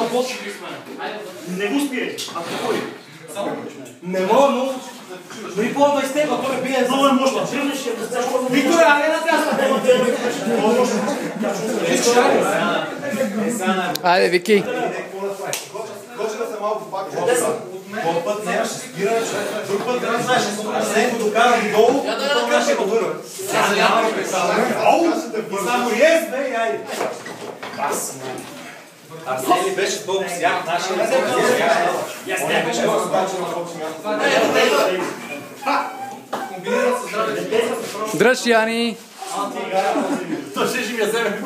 работи. Не го спирай. А какво ли? Не мога, но... Дори по-20 степа, той бие... Много е мощно. Виктор, айде на тясна. Айде, Вики. Гоче да се малко пак. Този път не ще спира, друг път трябва да знаеш, след го докарам долу, това ще го върна. Само ез, бе, айде. Арсели беше толкова сяк, нашия не беше Дръж, Яни! То ще ми я вземе.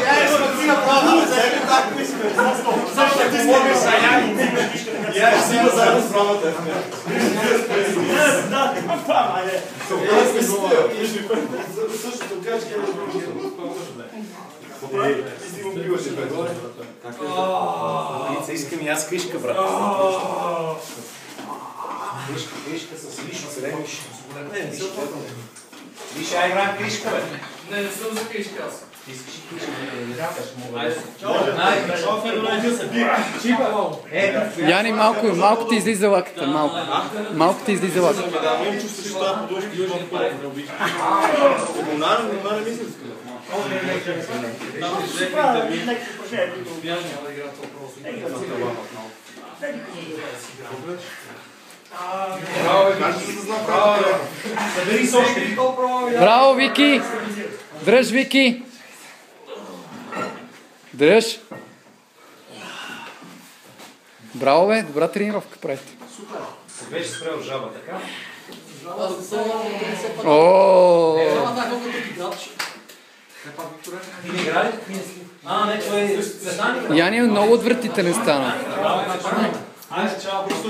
я ще ти направя да вземе так мисля. Защо ти снимеш, а Яни? Я ще си има заедно с прамата. Да, права, айде. Същото гледаш къде ти си му пиваш и бе. Искам и аз кришка, брат. Кришка с лично сремиш. Виж, ай играем кришка, бе. Не съм за кришка аз. Искаш и кришка, не рядаш, мога да... Яни, малко ти излиза лаката, малко. Малко ти излиза лаката. Имам чувство, че това подушка и това първо не обича. Не мисля. Браво, Вики! Дръж, Вики! Дръж! Браво, бе! Добра тренировка правите. Супер! Беше спрел жаба, така? Аз не съм много да се пък. Ооо! Жаба така като ти градче. Не играли? Не, това е Цветани. Яни много отвратителен стана. Айде, чао, просто